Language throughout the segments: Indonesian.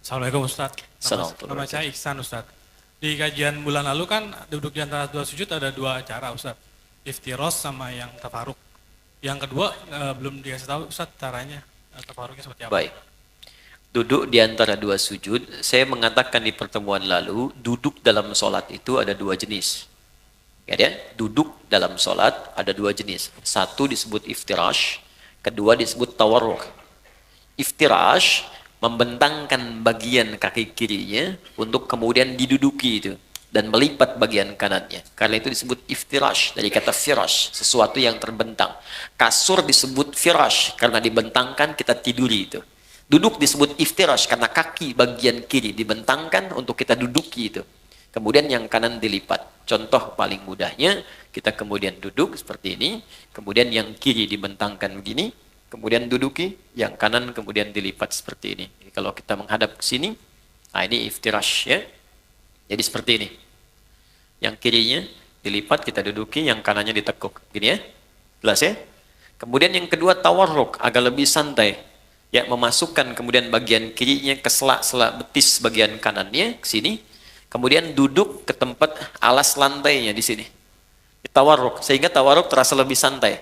Assalamualaikum Ustaz. Assalamualaikum. Nama saya Iksan Ustaz. Di kajian bulan lalu kan duduk di antara dua sujud ada dua cara Ustaz. Iftiros sama yang tafaruk. Yang kedua belum dikasih tahu Ustaz caranya tafaruknya seperti apa. Baik. Duduk di antara dua sujud, saya mengatakan di pertemuan lalu, duduk dalam sholat itu ada dua jenis. Ya, duduk dalam sholat ada dua jenis. Satu disebut iftirash, kedua disebut tawarruk. Iftirash membentangkan bagian kaki kirinya untuk kemudian diduduki itu dan melipat bagian kanannya. Karena itu disebut iftirash dari kata firash, sesuatu yang terbentang. Kasur disebut firash karena dibentangkan kita tiduri itu. Duduk disebut iftirash karena kaki bagian kiri dibentangkan untuk kita duduki itu. Kemudian yang kanan dilipat. Contoh paling mudahnya, kita kemudian duduk seperti ini, kemudian yang kiri dibentangkan begini, kemudian duduki, yang kanan kemudian dilipat seperti ini. Jadi kalau kita menghadap ke sini, nah ini iftirash ya. Jadi seperti ini. Yang kirinya dilipat, kita duduki, yang kanannya ditekuk. Gini ya. Jelas ya? Kemudian yang kedua tawarruk, agak lebih santai. Ya, memasukkan kemudian bagian kirinya ke sela-sela betis bagian kanannya ke sini. Kemudian duduk ke tempat alas lantainya di sini. Tawarruk, sehingga tawarruk terasa lebih santai.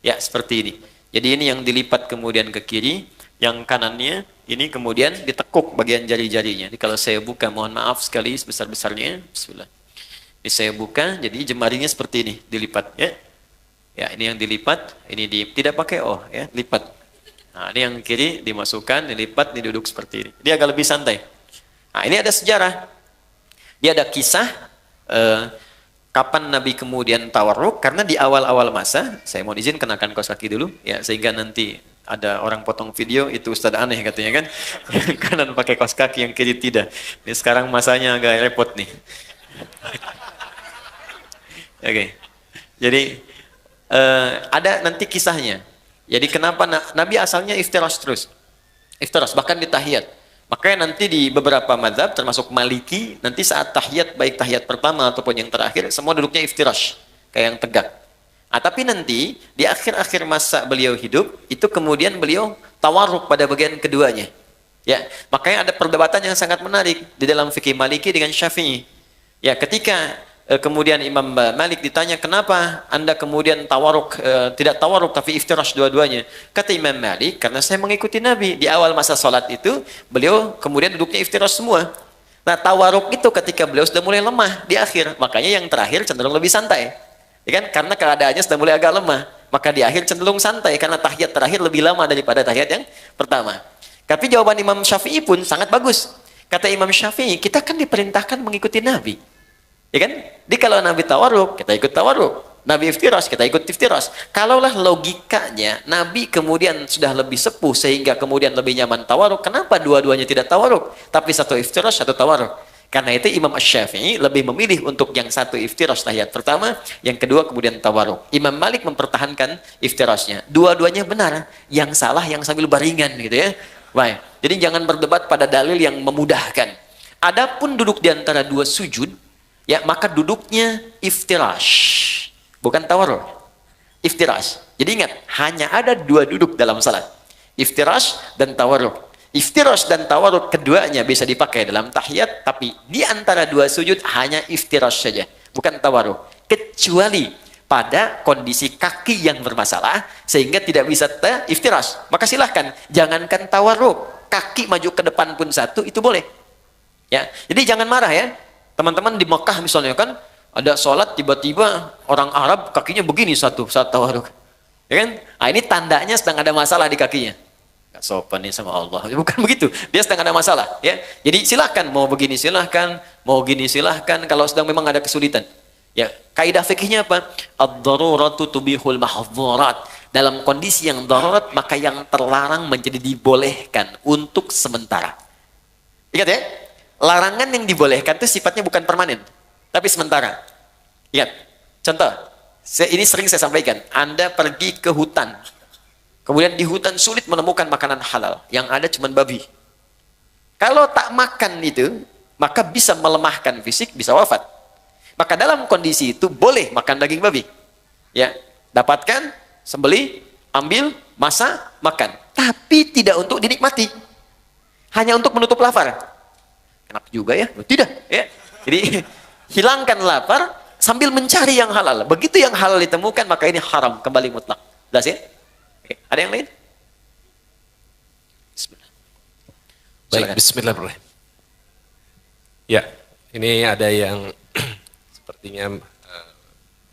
Ya, seperti ini. Jadi ini yang dilipat kemudian ke kiri, yang kanannya ini kemudian ditekuk bagian jari-jarinya. Jadi kalau saya buka, mohon maaf sekali sebesar-besarnya. Bismillah. Ini saya buka, jadi jemarinya seperti ini, dilipat ya. Ya, ini yang dilipat, ini tidak pakai ya, lipat. Nah, ini yang kiri dimasukkan, dilipat, diduduk seperti ini. Dia agak lebih santai. Nah, ini ada sejarah. Dia ada kisah kapan Nabi kemudian tawarruk, karena di awal-awal masa, saya mohon izin kenakan kaos kaki dulu, ya, sehingga nanti ada orang potong video, itu Ustaz aneh katanya kan, yang kanan pakai kaos kaki, yang kiri tidak. Ini sekarang masanya agak repot nih. Oke, jadi ada nanti kisahnya. Jadi kenapa Nabi asalnya iftirash terus, iftirash bahkan di tahiyat. Makanya nanti di beberapa mazhab termasuk Maliki, nanti saat tahiyat, baik tahiyat pertama ataupun yang terakhir, semua duduknya iftirash, kayak yang tegak. Tapi nanti di akhir-akhir masa beliau hidup, itu kemudian beliau tawarruk pada bagian keduanya. Ya, makanya ada perdebatan yang sangat menarik di dalam fikih Maliki dengan Syafi'i. Ya, ketika kemudian Imam Malik ditanya, kenapa Anda kemudian tawarruk, tidak tawarruk tapi iftirash dua-duanya? Kata Imam Malik, karena saya mengikuti Nabi. Di awal masa sholat itu, beliau kemudian duduknya iftirash semua. Nah, tawarruk itu ketika beliau sudah mulai lemah di akhir. Makanya yang terakhir cenderung lebih santai. Ya kan? Karena keadaannya sudah mulai agak lemah. Maka di akhir cenderung santai, karena tahiyat terakhir lebih lama daripada tahiyat yang pertama. Tapi jawaban Imam Syafi'i pun sangat bagus. Kata Imam Syafi'i, kita kan diperintahkan mengikuti Nabi. Ya kan? Jadi kalau Nabi tawarruk, kita ikut tawarruk. Nabi iftirash, kita ikut iftirash. Kalaulah logikanya, Nabi kemudian sudah lebih sepuh sehingga kemudian lebih nyaman tawarruk, kenapa dua-duanya tidak tawarruk? Tapi satu iftirash, satu tawarruk. Karena itu Imam Asy-Syafi'i lebih memilih untuk yang satu iftirash tahiyat pertama, yang kedua kemudian tawarruk. Imam Malik mempertahankan iftirashnya. Dua-duanya benar. Yang salah yang sambil baringan gitu ya. Baik. Jadi jangan berdebat pada dalil yang memudahkan. Adapun duduk di antara dua sujud, ya, maka duduknya iftirash, bukan tawarruk. Iftirash. Jadi ingat, hanya ada dua duduk dalam salat. Iftirash dan tawarruk. Iftirash dan tawarruk keduanya bisa dipakai dalam tahiyat, tapi di antara dua sujud hanya iftirash saja, bukan tawarruk. Kecuali pada kondisi kaki yang bermasalah sehingga tidak bisa iftirash. Maka silahkan, jangankan tawarruk, kaki maju ke depan pun satu itu boleh. Ya, jadi jangan marah ya. Teman-teman di Mekah misalnya kan, ada sholat tiba-tiba orang Arab kakinya begini satu saat tawarruk. Ya kan? Nah, ini tandanya sedang ada masalah di kakinya. Gak sopan nih sama Allah. Bukan begitu. Dia sedang ada masalah. Ya. Jadi silahkan, mau begini silahkan, mau gini silahkan, kalau sedang memang ada kesulitan. Ya, kaidah fikihnya apa? Ad-daruratu tubihul mahdzurat. Dalam kondisi yang darurat, maka yang terlarang menjadi dibolehkan untuk sementara. Ingat ya? Larangan yang dibolehkan itu sifatnya bukan permanen, tapi sementara. Ingat, contoh, ini sering saya sampaikan. Anda pergi ke hutan, kemudian di hutan sulit menemukan makanan halal, yang ada cuma babi. Kalau tak makan itu, maka bisa melemahkan fisik, bisa wafat. Maka dalam kondisi itu boleh makan daging babi. Ya, dapatkan, sembelih, ambil, masak, makan. Tapi tidak untuk dinikmati. hanya untuk menutup lapar. Enak juga ya? Tidak. Ya. Jadi hilangkan lapar sambil mencari yang halal. Begitu yang halal ditemukan, maka ini haram kembali mutlak. Jelas ya? Oke. Ada yang lain? Bismillah. Baik, bismillahirrahmanirrahim. Ya, ini ada yang sepertinya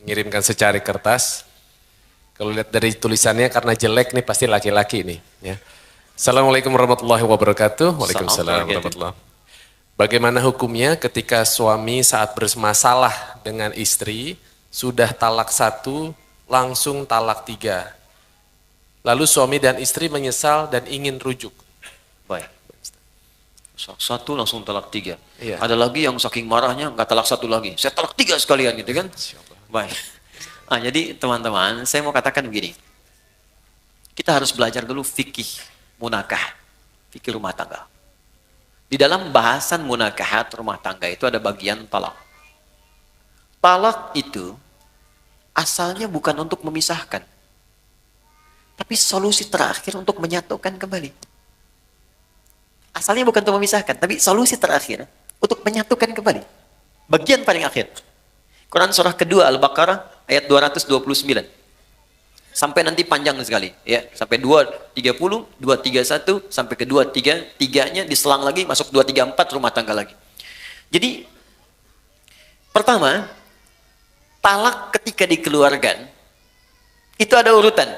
mengirimkan secari kertas. Kalau lihat dari tulisannya karena jelek nih pasti laki-laki nih. Ya. Assalamualaikum warahmatullahi wabarakatuh. Waalaikumsalam warahmatullahi. Bagaimana hukumnya ketika suami saat bermasalah dengan istri sudah talak 1 langsung talak 3. Lalu suami dan istri menyesal dan ingin rujuk. Baik. 1 langsung talak 3. Iya. Ada lagi yang saking marahnya nggak talak 1 lagi. Saya talak 3 sekalian gitu kan. Baik. Nah, jadi teman-teman, saya mau katakan begini. Kita harus belajar dulu fikih munakah, fikih rumah tangga. Di dalam bahasan munakahat rumah tangga itu ada bagian talak. Talak itu asalnya bukan untuk memisahkan, tapi solusi terakhir untuk menyatukan kembali. Asalnya bukan untuk memisahkan, tapi solusi terakhir untuk menyatukan kembali. Bagian paling akhir. Quran surah kedua Al-Baqarah ayat 229. Sampai nanti panjang sekali, ya. Sampai 230, 231, sampai ke 233-nya diselang lagi, masuk 234 rumah tangga lagi. Jadi, pertama, talak ketika dikeluarkan, itu ada urutan.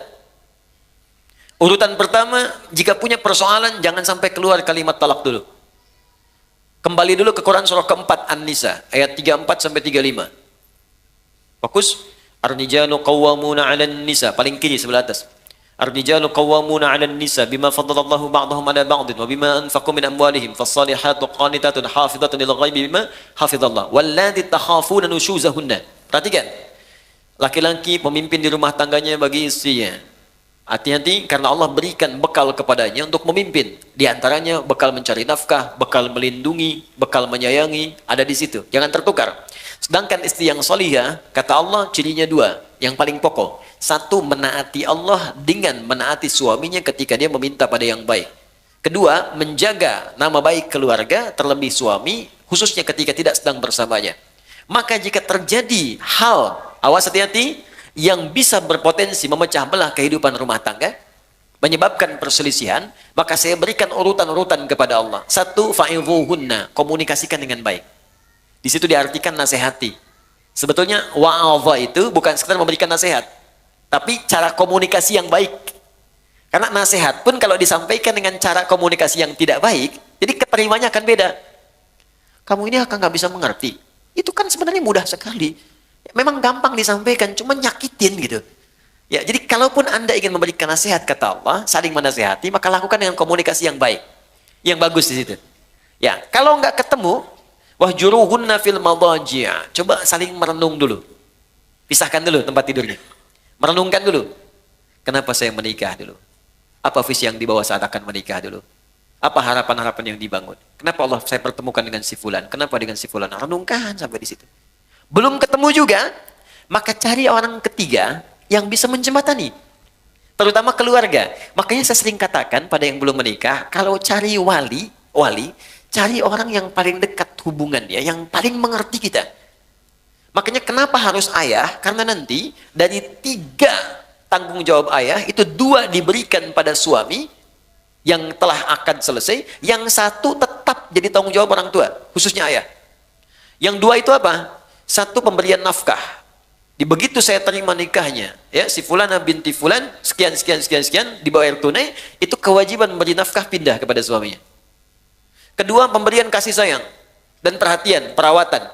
Urutan pertama, jika punya persoalan, jangan sampai keluar kalimat talak dulu. Kembali dulu ke Quran surah keempat An-Nisa, ayat 34 sampai 35. Fokus. Ar-rijalu qawwamuna 'alan nisa, paling kiri sebelah atas. Ar-rijalu qawwamuna 'alan nisa bima faddalallahu ba'dahum 'ala ba'din wa bima anfaqu min amwalihim fas-salihatu qanitatun hafizatun lil ghaibi bima hafizallah wallati takhafuna nushuzahunna. Perhatikan. Laki-laki pemimpin di rumah tangganya bagi istrinya. Hati-hati karena Allah berikan bekal kepadanya untuk memimpin. Di antaranya bekal mencari nafkah, bekal melindungi, bekal menyayangi, ada di situ. Jangan tertukar. Sedangkan istri yang solihah, kata Allah cirinya 2, yang paling pokok. 1, menaati Allah dengan menaati suaminya ketika dia meminta pada yang baik. 2, menjaga nama baik keluarga, terlebih suami, khususnya ketika tidak sedang bersamanya. Maka jika terjadi hal, awas hati-hati, yang bisa berpotensi memecah belah kehidupan rumah tangga, menyebabkan perselisihan, maka saya berikan urutan-urutan kepada Allah. 1, fa'idhuhunna, komunikasikan dengan baik. Di situ diartikan nasihati. Sebetulnya wa'adha itu bukan sekedar memberikan nasihat, tapi cara komunikasi yang baik. Karena nasihat pun kalau disampaikan dengan cara komunikasi yang tidak baik, jadi keterimanya akan beda. Kamu ini akan nggak bisa mengerti. Itu kan sebenarnya mudah sekali. Memang gampang disampaikan, cuma nyakitin gitu. Ya, jadi kalaupun Anda ingin memberikan nasihat kata Allah, saling menasihati, maka lakukan dengan komunikasi yang baik, yang bagus di situ. Ya, kalau nggak ketemu, wahjuruhunna fil madaji'. Coba saling merenung dulu. Pisahkan dulu tempat tidurnya. Merenungkan dulu. Kenapa saya menikah dulu? Apa visi yang dibawa saat akan menikah dulu? Apa harapan-harapan yang dibangun? Kenapa Allah saya pertemukan dengan si fulan? Kenapa dengan si fulan? Renungkan sampai di situ. Belum ketemu juga, maka cari orang ketiga yang bisa menjembatani. Terutama keluarga. Makanya saya sering katakan pada yang belum menikah, kalau cari wali, cari orang yang paling dekat hubungannya, yang paling mengerti kita. Makanya kenapa harus ayah? Karena nanti dari 3 tanggung jawab ayah, itu 2 diberikan pada suami yang telah akan selesai, yang 1 tetap jadi tanggung jawab orang tua, khususnya ayah. Yang 2 itu apa? 1 pemberian nafkah. Di begitu saya terima nikahnya, ya si fulana binti fulan sekian dibayar tunai, itu kewajiban memberi nafkah pindah kepada suaminya. 2, pemberian kasih sayang dan perhatian, perawatan.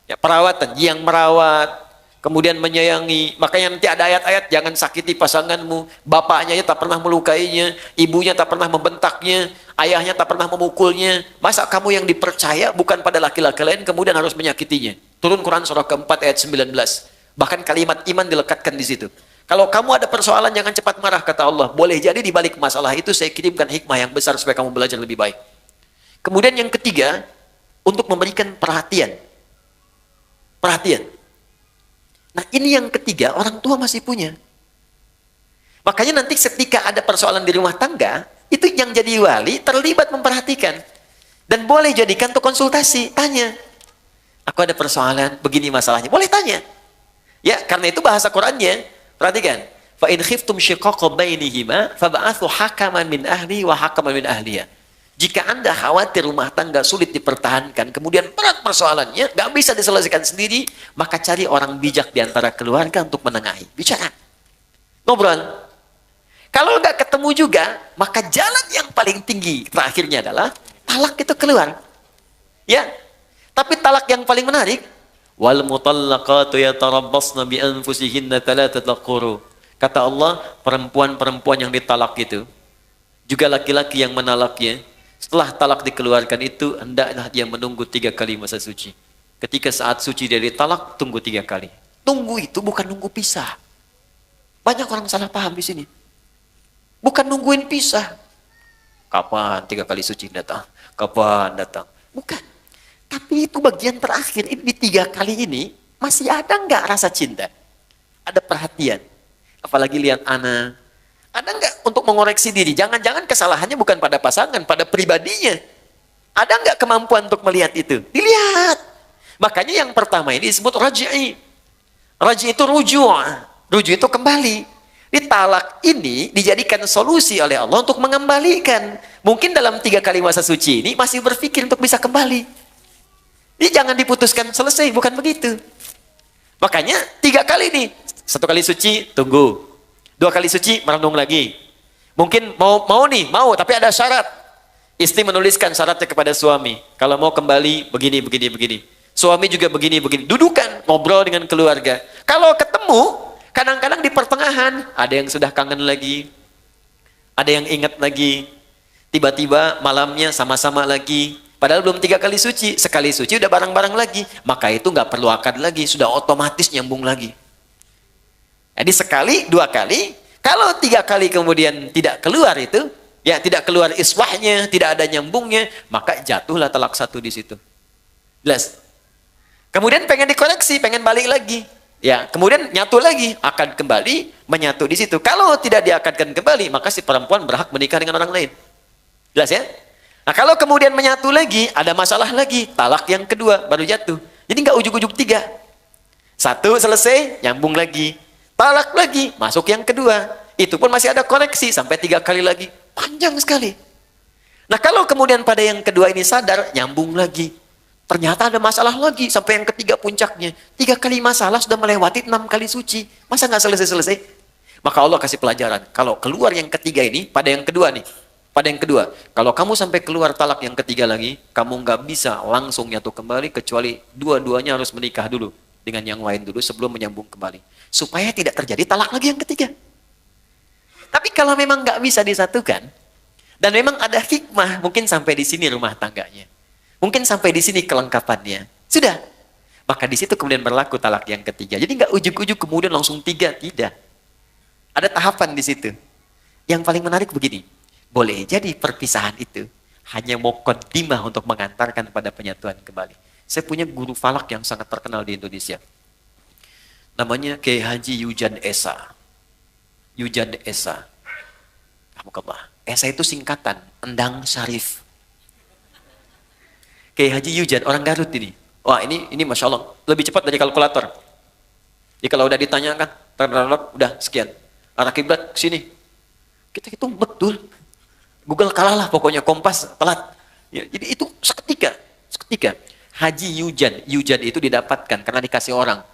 Ya, perawatan yang merawat, kemudian menyayangi. Makanya nanti ada ayat-ayat, jangan sakiti pasanganmu, bapaknya tak pernah melukainya, ibunya tak pernah membentaknya, ayahnya tak pernah memukulnya. Masa kamu yang dipercaya bukan pada laki-laki lain kemudian harus menyakitinya? Turun Quran surah keempat ayat 19. Bahkan kalimat iman dilekatkan di situ. Kalau kamu ada persoalan jangan cepat marah kata Allah. Boleh jadi di balik masalah itu saya kirimkan hikmah yang besar supaya kamu belajar lebih baik. Kemudian yang ketiga, untuk memberikan perhatian. Perhatian. Nah ini yang ketiga, orang tua masih punya. Makanya nanti ketika ada persoalan di rumah tangga, itu yang jadi wali terlibat memperhatikan. Dan boleh jadikan untuk konsultasi, tanya. Aku ada persoalan, begini masalahnya. Boleh tanya. Ya, karena itu bahasa Qur'annya. Perhatikan. Fa in khiftum shiqaqa bainihima fab'athu hakaman min ahli wa hakaman min ahliya. Jika Anda khawatir rumah tangga sulit dipertahankan, kemudian berat persoalannya, nggak bisa diselesaikan sendiri, maka cari orang bijak di antara keluarga untuk menengahi. Bicara. Ngobrol. Kalau nggak ketemu juga, maka jalan yang paling tinggi terakhirnya adalah talak itu keluar. Ya. Tapi talak yang paling menarik, wal mutallaqatu yatarabbasna bi anfusihinna thalathata quru. Kata Allah, perempuan-perempuan yang ditalak itu, juga laki-laki yang menalaknya, setelah talak dikeluarkan itu, hendaklah dia menunggu 3 kali masa suci. Ketika saat suci dia ditalak, tunggu 3 kali. Tunggu itu bukan nunggu pisah. Banyak orang salah paham di sini. Bukan nungguin pisah. Kapan 3 kali suci datang? Kapan datang? Bukan. Tapi itu bagian terakhir. Ini di 3 kali ini, masih ada nggak rasa cinta? Ada perhatian. Apalagi lihat anak. Ada nggak untuk mengoreksi diri? Jangan-jangan kesalahannya bukan pada pasangan, pada pribadinya. Ada nggak kemampuan untuk melihat itu? Dilihat. Makanya yang pertama ini disebut raj'i. Raj'i itu rujuk. Rujuk itu kembali. Talak ini dijadikan solusi oleh Allah untuk mengembalikan. Mungkin dalam 3 kali masa suci ini masih berpikir untuk bisa kembali. Ini jangan diputuskan selesai, bukan begitu. Makanya 3 kali nih. 1 kali suci, tunggu. 2 kali suci, merenung lagi. Mungkin mau tapi ada syarat. Istri menuliskan syaratnya kepada suami. Kalau mau kembali, begini, begini, begini. Suami juga begini, begini. Dudukan, ngobrol dengan keluarga. Kalau ketemu, kadang-kadang di pertengahan, ada yang sudah kangen lagi. Ada yang ingat lagi. Tiba-tiba malamnya sama-sama lagi. Padahal belum 3 kali suci. Sekali suci udah bareng-bareng lagi. Maka itu nggak perlu akad lagi. Sudah otomatis nyambung lagi. Jadi sekali, 2 kali. Kalau 3 kali kemudian tidak keluar itu, ya tidak keluar iswahnya, tidak ada nyambungnya, maka jatuhlah talak 1 di situ. Jelas. Kemudian pengen dikoreksi, pengen balik lagi. Ya, kemudian nyatu lagi, akad kembali, menyatu di situ. Kalau tidak diakadkan kembali, maka si perempuan berhak menikah dengan orang lain. Jelas ya? Nah, kalau kemudian menyatu lagi, ada masalah lagi, talak yang kedua baru jatuh. Jadi nggak ujuk-ujuk 3. 1 selesai, nyambung lagi. Talak lagi, masuk yang kedua. Itu pun masih ada koreksi, sampai 3 kali lagi. Panjang sekali. Nah, kalau kemudian pada yang kedua ini sadar, nyambung lagi. Ternyata ada masalah lagi, sampai yang ketiga puncaknya. 3 kali masalah sudah melewati 6 kali suci. Masa nggak selesai-selesai? Maka Allah kasih pelajaran. Kalau keluar yang ketiga ini, pada yang kedua nih. Pada yang kedua, kalau kamu sampai keluar talak yang ketiga lagi, kamu nggak bisa langsung nyatu kembali, kecuali dua-duanya harus menikah dulu dengan yang lain dulu sebelum menyambung kembali. Supaya tidak terjadi talak lagi yang ketiga. Tapi kalau memang nggak bisa disatukan, dan memang ada hikmah, mungkin sampai di sini rumah tangganya. Mungkin sampai di sini kelengkapannya. Sudah. Maka di situ kemudian berlaku talak yang ketiga. Jadi nggak ujuk-ujuk kemudian langsung 3, tidak. Ada tahapan di situ. Yang paling menarik begini. Boleh jadi perpisahan itu hanya muqaddimah untuk mengantarkan pada penyatuan kembali. Saya punya guru falak yang sangat terkenal di Indonesia. Namanya Kiai Haji Yujan Esa. Yujan Esa. Alhamdulillah. Esa itu singkatan, Endang Syarif. Kiai Haji Yujan, orang Garut ini. Wah, ini Masya Allah, lebih cepat dari kalkulator. Jadi kalau udah ditanyakan, udah sekian. Arah kiblat sini. Kita hitung betul. Google kalah lah, pokoknya Kompas telat. Ya, jadi itu seketika. Haji Yujan. Yujan itu didapatkan karena dikasih orang.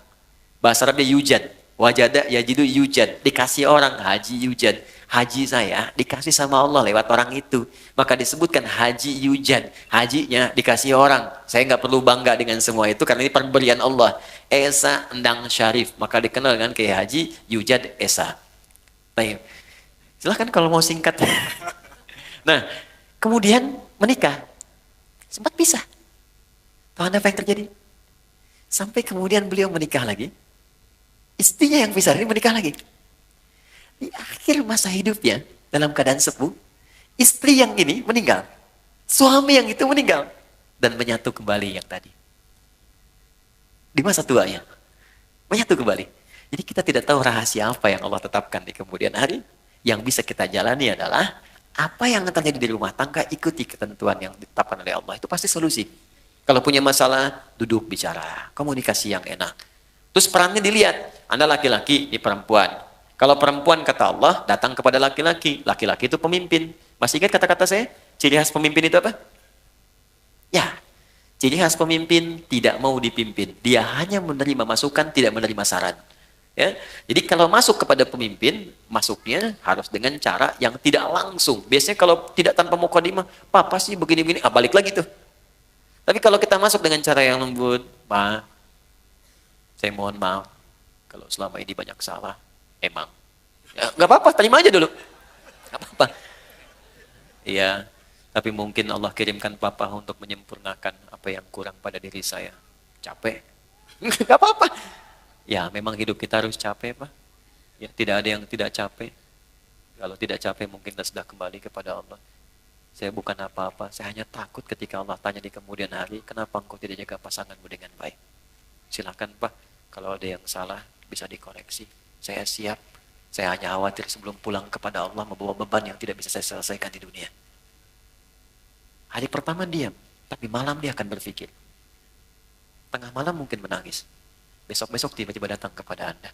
Bahasa Arabnya Yujan. Wajada yajidu Yujan. Dikasih orang, Haji Yujan. Haji saya dikasih sama Allah lewat orang itu. Maka disebutkan Haji Yujan. Hajinya dikasih orang. Saya nggak perlu bangga dengan semua itu karena ini pemberian Allah. Esa Endang Syarif. Maka dikenal dengan Kiai Haji Yujan Esa. Baik. Silahkan kalau mau singkat. Nah, kemudian menikah. Sempat pisah. Tahu Anda apa yang terjadi? Sampai kemudian beliau menikah lagi. Istrinya yang pisah ini menikah lagi. Di akhir masa hidupnya, dalam keadaan sepuh, istri yang ini meninggal. Suami yang itu meninggal. Dan menyatu kembali yang tadi. Di masa tuanya. Menyatu kembali. Jadi kita tidak tahu rahasia apa yang Allah tetapkan di kemudian hari. Yang bisa kita jalani adalah apa yang terjadi di rumah tangga, ikuti ketentuan yang ditetapkan oleh Allah. Itu pasti solusi. Kalau punya masalah, duduk bicara, komunikasi yang enak. Terus perannya dilihat, Anda laki-laki, ini perempuan. Kalau perempuan kata Allah, datang kepada laki-laki. Laki-laki itu pemimpin. Masih ingat kata-kata saya? Ciri khas pemimpin itu apa? Ya, ciri khas pemimpin tidak mau dipimpin. Dia hanya menerima masukan, tidak menerima saran. Ya, jadi kalau masuk kepada pemimpin, masuknya harus dengan cara yang tidak langsung. Biasanya kalau tidak tanpa mukadimah, papa sih begini-begini, balik lagi tuh. Tapi kalau kita masuk dengan cara yang lembut, Ma, saya mohon maaf kalau selama ini banyak salah, emang. Ya, nggak apa-apa, terima aja dulu. Nggak apa-apa. Iya, tapi mungkin Allah kirimkan papa untuk menyempurnakan apa yang kurang pada diri saya. Capek. Nggak apa-apa. Ya, memang hidup kita harus capek, Pak. Ya, tidak ada yang tidak capek. Kalau tidak capek, mungkin kita sudah kembali kepada Allah. Saya bukan apa-apa, saya hanya takut ketika Allah tanya di kemudian hari, kenapa engkau tidak jaga pasanganmu dengan baik? Silakan, Pak. Kalau ada yang salah, bisa dikoreksi. Saya siap. Saya hanya khawatir sebelum pulang kepada Allah, membawa beban yang tidak bisa saya selesaikan di dunia. Hari pertama diam, tapi malam dia akan berpikir. Tengah malam mungkin menangis. Besok-besok tiba-tiba datang kepada Anda.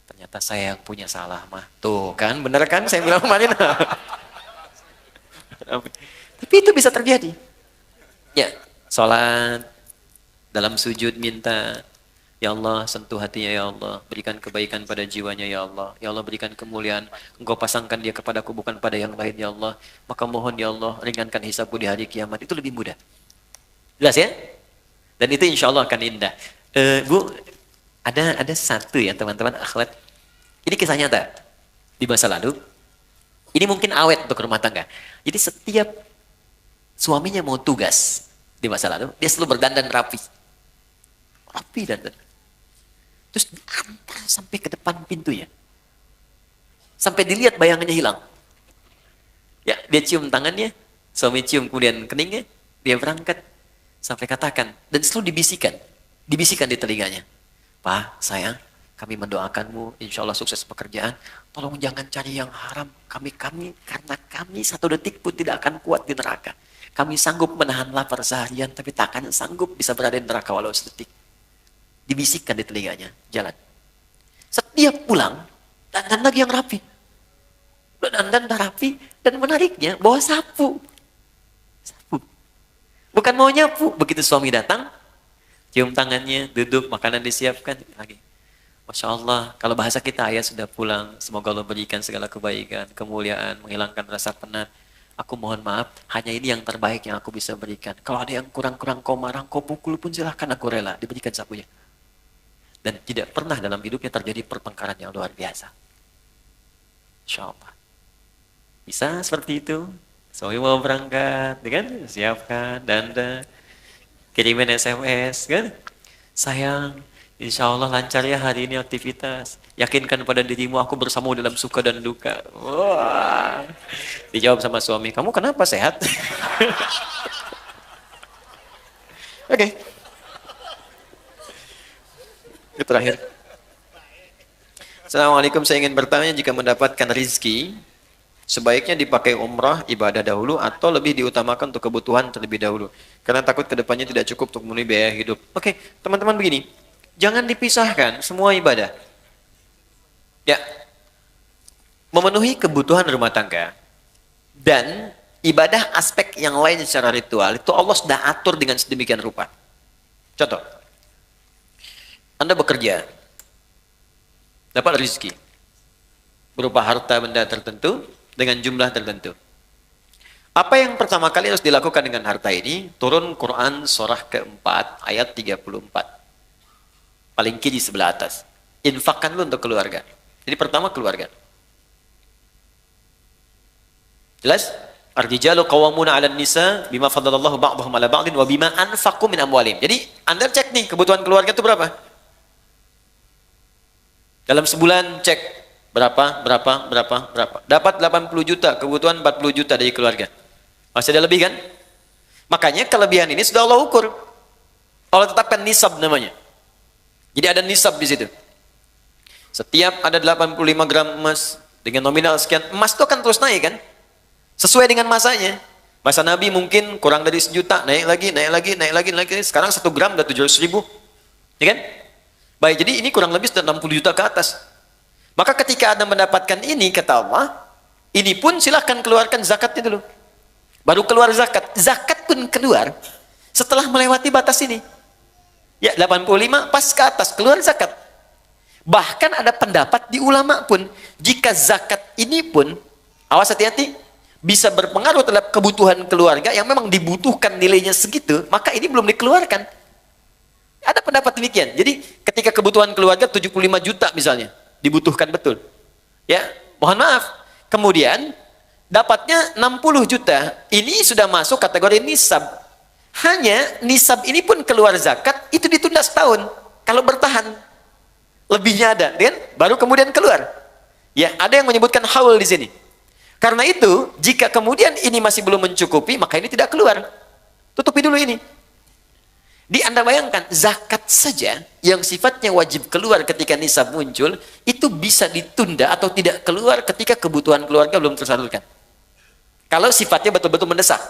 Ternyata saya yang punya salah, mah. Tuh kan, bener kan saya bilang kemarin. Tapi itu bisa terjadi. Ya, sholat, dalam sujud minta, ya Allah sentuh hatinya ya Allah, berikan kebaikan pada jiwanya ya Allah berikan kemuliaan, engkau pasangkan dia kepadaku bukan pada yang lain ya Allah, maka mohon ya Allah ringankan hisabku di hari kiamat. Itu lebih mudah. Jelas ya? Dan itu insya Allah akan indah. Bu, ada satu ya teman-teman akhwat. Ini kisah nyata di masa lalu. Ini mungkin awet untuk rumah tangga. Jadi setiap suaminya mau tugas di masa lalu, dia selalu berdandan rapi. Rapi dandan. Terus diantar sampai ke depan pintunya. Sampai dilihat bayangannya hilang. Ya, dia cium tangannya, suami cium kemudian keningnya, dia berangkat. Sampai katakan, dan selalu dibisikkan di telinganya. Pak, sayang, kami mendoakanmu, insya Allah sukses pekerjaan. Tolong jangan cari yang haram. Karena kami satu detik pun tidak akan kuat di neraka. Kami sanggup menahan lapar seharian, tapi tak akan sanggup bisa berada di neraka walau sedetik. Dibisikkan di telinganya, jalan. Setiap pulang, dandan lagi yang rapi. Dandan rapi, dan menariknya bawa sapu. Bukan mau nyapu. Begitu suami datang, cium tangannya, duduk, makanan disiapkan lagi. Masya Allah, kalau bahasa kita, ayah sudah pulang, semoga Allah berikan segala kebaikan, kemuliaan, menghilangkan rasa penat. Aku mohon maaf, hanya ini yang terbaik yang aku bisa berikan. Kalau ada yang kurang-kurang kau marah, kau pukul pun silahkan, aku rela. Diberikan sapunya. Dan tidak pernah dalam hidupnya terjadi pertengkaran yang luar biasa. Insya Allah. Bisa seperti itu. Suami mau berangkat, kan? Siapkan, dandan, kirimin SMS, kan? Sayang, insya Allah lancar ya hari ini aktivitas. Yakinkan pada dirimu aku bersamamu dalam suka dan duka. Wah. Dijawab sama suami, kamu kenapa sehat? Oke. Itu terakhir. Assalamualaikum, saya ingin bertanya, jika mendapatkan rizki, sebaiknya dipakai umrah ibadah dahulu atau lebih diutamakan untuk kebutuhan terlebih dahulu? Karena takut kedepannya tidak cukup untuk memenuhi biaya hidup. Oke, teman-teman begini, jangan dipisahkan semua ibadah. Ya, memenuhi kebutuhan rumah tangga dan ibadah aspek yang lain secara ritual itu Allah sudah atur dengan sedemikian rupa. Contoh, Anda bekerja, dapat rezeki berupa harta benda tertentu dengan jumlah tertentu. Apa yang pertama kali harus dilakukan dengan harta ini? Turun Quran surah keempat ayat 34. Paling kiri sebelah atas. Infakkan lu untuk keluarga. Jadi pertama keluarga. Jelas? Ar-rijalu qawwamuna 'alan nisa bima faddalallahu ba'dahum 'ala ba'din wa bima anfaqu min amwalihim. Jadi Anda cek nih kebutuhan keluarga itu berapa? Dalam sebulan cek berapa. Dapat 80 juta, kebutuhan 40 juta dari keluarga. Masih ada lebih kan? Makanya kelebihan ini sudah Allah ukur. Allah tetapkan nisab namanya. Jadi ada nisab di situ. Setiap ada 85 gram emas, Dengan nominal sekian, emas itu akan terus naik kan? Sesuai dengan masanya. Masa Nabi mungkin kurang dari 1 juta, naik lagi, naik lagi, naik lagi, naik lagi. Sekarang 1 gram udah 700.000. Ya kan? Baik, jadi ini kurang lebih sudah 60 juta ke atas. Maka ketika Anda mendapatkan ini, kata Allah, ini pun silahkan keluarkan zakatnya dulu. Baru keluar zakat. Zakat pun keluar setelah melewati batas ini. Ya, 85 pas ke atas, keluar zakat. Bahkan ada pendapat di ulama pun, jika zakat ini pun, awas hati-hati, bisa berpengaruh terhadap kebutuhan keluarga yang memang dibutuhkan nilainya segitu, maka ini belum dikeluarkan. Ada pendapat demikian. Jadi ketika kebutuhan keluarga 75 juta misalnya, dibutuhkan betul. Ya, mohon maaf. Kemudian dapatnya 60 juta, ini sudah masuk kategori nisab. Hanya nisab ini pun keluar zakat, itu ditunda setahun. Kalau bertahan, lebihnya ada, kan? Baru kemudian keluar. Ya, ada yang menyebutkan haul di sini. Karena itu, jika kemudian ini masih belum mencukupi, maka ini tidak keluar. Tutupi dulu ini. Di Anda bayangkan, zakat saja yang sifatnya wajib keluar ketika nisab muncul, itu bisa ditunda atau tidak keluar ketika kebutuhan keluarga belum tersalurkan. Kalau sifatnya betul-betul mendesak.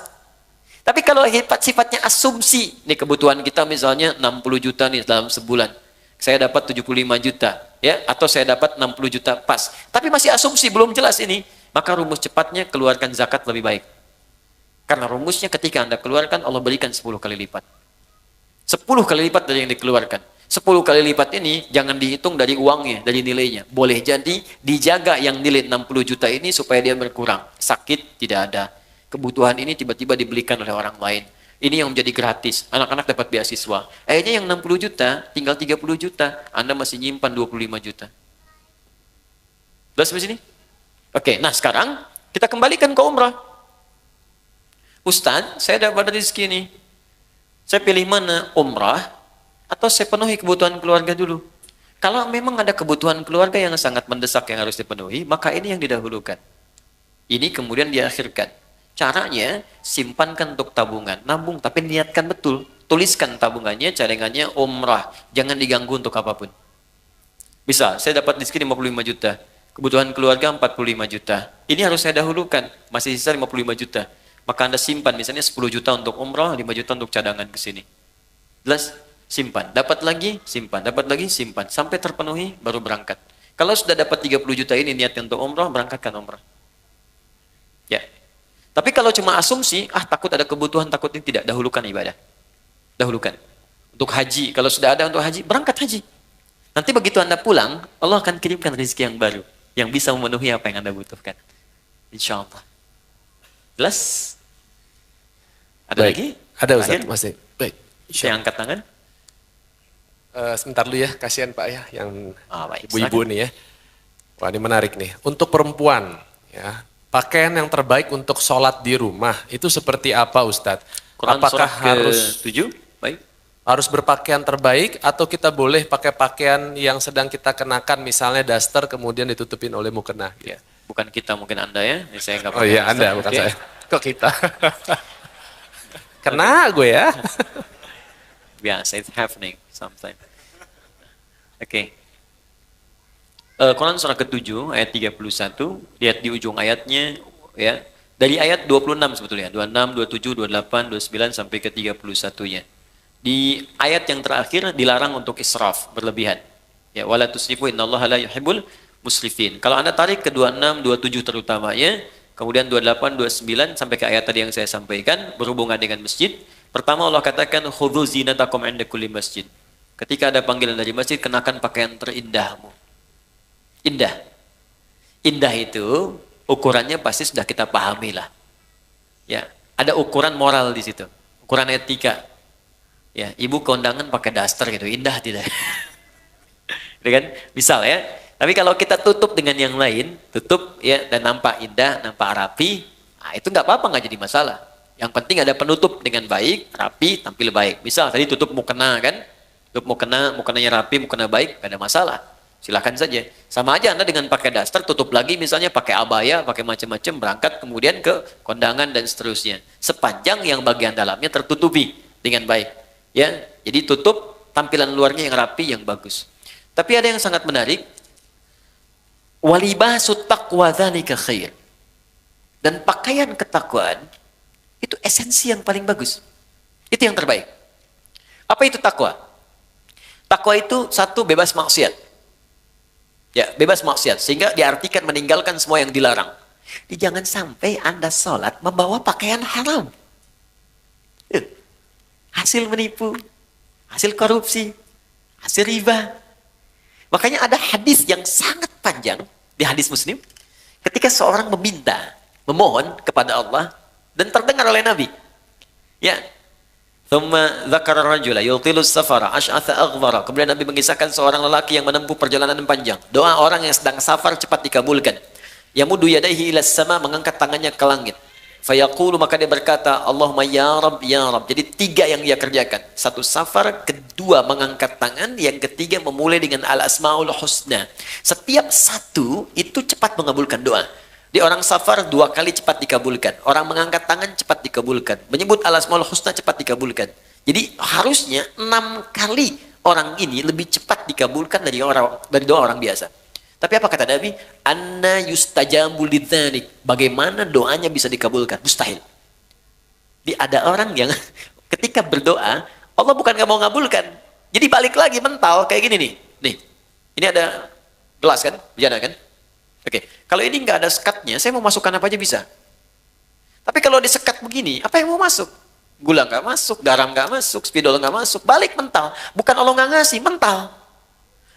Tapi kalau sifatnya asumsi, nih kebutuhan kita misalnya 60 juta nih dalam sebulan. Saya dapat 75 juta, ya, atau saya dapat 60 juta pas. Tapi masih asumsi, belum jelas ini. Maka rumus cepatnya keluarkan zakat lebih baik. Karena rumusnya ketika Anda keluarkan, Allah berikan 10 kali lipat. 10 kali lipat dari yang dikeluarkan. 10 kali lipat ini jangan dihitung dari uangnya, dari nilainya. Boleh jadi dijaga yang nilai 60 juta ini supaya dia berkurang. Sakit tidak ada. Kebutuhan ini tiba-tiba dibelikan oleh orang lain. Ini yang menjadi gratis. Anak-anak dapat beasiswa. Akhirnya yang 60 juta, tinggal 30 juta. Anda masih nyimpan 25 juta. Udah sampai sini? Oke, nah sekarang kita kembalikan ke umrah. Ustaz, saya dapat rezeki nih. Saya pilih mana? Umrah atau saya penuhi kebutuhan keluarga dulu? Kalau memang ada kebutuhan keluarga yang sangat mendesak yang harus dipenuhi, maka ini yang didahulukan. Ini kemudian diakhirkan. Caranya, simpankan untuk tabungan. Nabung, tapi niatkan betul. Tuliskan tabungannya, cadangannya umrah. Jangan diganggu untuk apapun. Bisa, saya dapat rezeki 55 juta. Kebutuhan keluarga 45 juta. Ini harus saya dahulukan. Masih sisa 55 juta. Maka Anda simpan, misalnya 10 juta untuk umrah, 5 juta untuk cadangan ke sini. Jelas? Simpan. Dapat lagi, simpan. Dapat lagi, simpan. Sampai terpenuhi, baru berangkat. Kalau sudah dapat 30 juta ini niatkan untuk umrah, berangkatkan umrah. Ya. Tapi kalau cuma asumsi, takut ada kebutuhan, takut ini, tidak. Dahulukan ibadah. Dahulukan. Untuk haji, kalau sudah ada untuk haji, berangkat haji. Nanti begitu Anda pulang, Allah akan kirimkan rezeki yang baru. Yang bisa memenuhi apa yang Anda butuhkan. Insya Allah. Jelas? Ada baik. lagi? Ada Ustaz, masih. Baik. Saya angkat tangan. Sebentar dulu ya, kasihan Pak ya, yang Baik, ibu-ibu nih ya. Wah ini menarik nih. Untuk perempuan, ya, pakaian yang terbaik untuk sholat di rumah, itu seperti apa Ustadz? Quran Apakah surat harus ke-7? Baik. harus berpakaian terbaik atau kita boleh pakai pakaian yang sedang kita kenakan, misalnya daster kemudian ditutupin oleh mukena? Ya, bukan kita, mungkin Anda ya. Ini saya nggak Oh iya, daster. Anda bukan Oke. saya. Kok kita? Kena gue ya. Biasa, it's happening sometimes. Oke. Quran surah ke-7 ayat 31, lihat di ujung ayatnya ya. Dari ayat 26 sebetulnya, 26, 27, 28, 29 sampai ke 31-nya. Di ayat yang terakhir dilarang untuk israf, berlebihan. Ya, wala tusrifu innallaha la yuhibbul musrifin. Kalau Anda tarik ke 26, 27 terutamanya, kemudian 28, 29 sampai ke ayat tadi yang saya sampaikan berhubungan dengan masjid. Pertama Allah katakan khudzu zinatakum 'inda kulli masjid. Ketika ada panggilan dari masjid, kenakan pakaian terindahmu. Indah. Indah itu ukurannya pasti sudah kita pahami lah. Ya, ada ukuran moral di situ. Ukuran etika. Ya, ibu kondangan pakai daster gitu, indah tidak? Gitu kan? Misal ya. Tapi kalau kita tutup dengan yang lain, tutup ya dan nampak indah, nampak rapi, itu nggak apa-apa, nggak jadi masalah. Yang penting ada penutup dengan baik, rapi, tampil baik. Misal tadi tutup mukena kan? Tutup mukenanya rapi, mukena baik, nggak ada masalah. Silakan saja. Sama aja Anda dengan pakai daster, tutup lagi misalnya pakai abaya, pakai macam-macam, berangkat kemudian ke kondangan dan seterusnya. Sepanjang yang bagian dalamnya tertutupi dengan baik. Ya, jadi tutup tampilan luarnya yang rapi, yang bagus. Tapi ada yang sangat menarik. Walibasut taqwa dzalika khair. Dan pakaian ketakwaan itu esensi yang paling bagus. Itu yang terbaik. Apa itu takwa? Takwa itu satu, bebas maksiat. Ya, bebas maksiat. Sehingga diartikan meninggalkan semua yang dilarang. Jangan sampai Anda sholat membawa pakaian haram. Hasil menipu, hasil korupsi, hasil riba. Makanya ada hadis yang sangat panjang di hadis Muslim. Ketika seorang memohon kepada Allah dan terdengar oleh Nabi. Ya. Thumma dzakara rajula yutilus safara asy'atha aghbara. Kemudian Nabi mengisahkan seorang lelaki yang menempuh perjalanan panjang. Doa orang yang sedang safar cepat dikabulkan. Yamudu yadayhi ila sama, mengangkat tangannya ke langit. Fayaqulu, maka dia berkata, Allahumma ya Rabb ya Rabb. Jadi 3 yang dia kerjakan. 1 safar, 2 mengangkat tangan, yang ketiga memulai dengan al-asmaul husna. Setiap satu itu cepat mengabulkan doa. Di orang safar 2 kali cepat dikabulkan. Orang mengangkat tangan cepat dikabulkan. Menyebut al-asmaul husna cepat dikabulkan. Jadi harusnya 6 kali orang ini lebih cepat dikabulkan dari doa orang biasa. Tapi apa kata Nabi? Anna yustajabu lidzalik. Bagaimana doanya bisa dikabulkan? Mustahil. Jadi ada orang yang ketika berdoa, Allah bukan nggak mau ngabulkan. Jadi balik lagi mental kayak gini nih. Nih, ini ada gelas kan? Bejana kan? Oke, kalau ini nggak ada sekatnya, saya mau masukkan apa aja bisa. Tapi kalau disekat begini, apa yang mau masuk? Gula nggak masuk, garam nggak masuk, spidol nggak masuk, balik mental. Bukan Allah nggak ngasih, mental.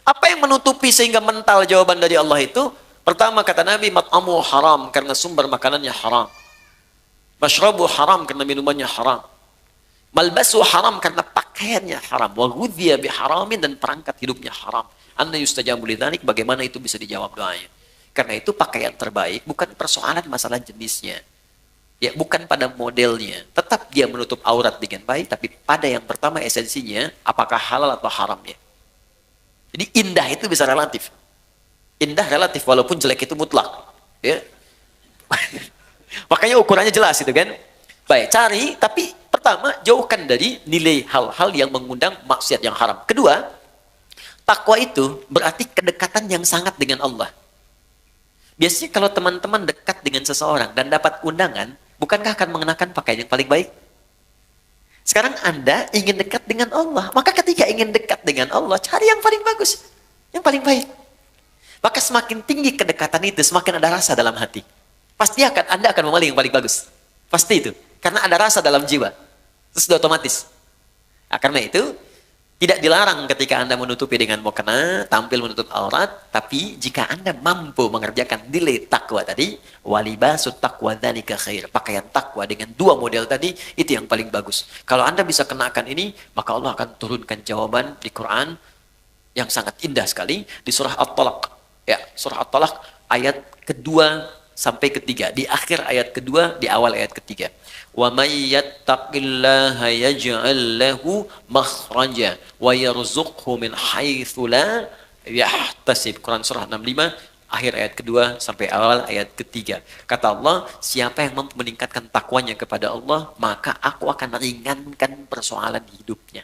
Apa yang menutupi sehingga mental jawaban dari Allah itu? Pertama kata Nabi, mat'amu haram, karena sumber makanannya haram. Mashrabu haram, karena minumannya haram. Malbasu haram, karena pakaiannya haram. Wa ghudhiya biharamin, dan perangkat hidupnya haram. Anna yustajabu lidzalik, bagaimana itu bisa dijawab doanya? Karena itu pakaian terbaik bukan persoalan masalah jenisnya. Ya, bukan pada modelnya. Tetap dia menutup aurat dengan baik, tapi pada yang pertama esensinya, apakah halal atau haramnya. Jadi indah itu bisa relatif. Indah relatif, walaupun jelek itu mutlak. Ya. Makanya ukurannya jelas itu kan. Baik, cari, tapi pertama jauhkan dari nilai hal-hal yang mengundang maksiat yang haram. Kedua, takwa itu berarti kedekatan yang sangat dengan Allah. Biasanya kalau teman-teman dekat dengan seseorang dan dapat undangan, bukankah akan mengenakan pakaian yang paling baik? Sekarang Anda ingin dekat dengan Allah, maka ketika ingin dekat dengan Allah, cari yang paling bagus, yang paling baik. Maka semakin tinggi kedekatan itu, semakin ada rasa dalam hati. Pasti Anda akan memilih yang paling bagus. Pasti itu, karena ada rasa dalam jiwa. Itu sudah otomatis. Nah, karena itu, tidak dilarang ketika Anda menutupi dengan mukena, tampil menutup aurat, tapi jika Anda mampu mengerjakan nilai takwa tadi, walibasut taqwa dzalika khair. Pakaian takwa dengan 2 model tadi, itu yang paling bagus. Kalau Anda bisa kenakan ini, maka Allah akan turunkan jawaban di Quran yang sangat indah sekali di surah At-Talaq. Ya, surah At-Talaq ayat kedua sampai ketiga. Di akhir ayat kedua, di awal ayat ketiga. Wa may yattaqillaha yaj'al lahu makhraja wa yarzuqhu min haitsu la yahtasib. Quran surah 65 akhir ayat kedua sampai awal ayat ketiga. Kata Allah, siapa yang mampu meningkatkan takwanya kepada Allah, maka aku akan ringankan persoalan hidupnya.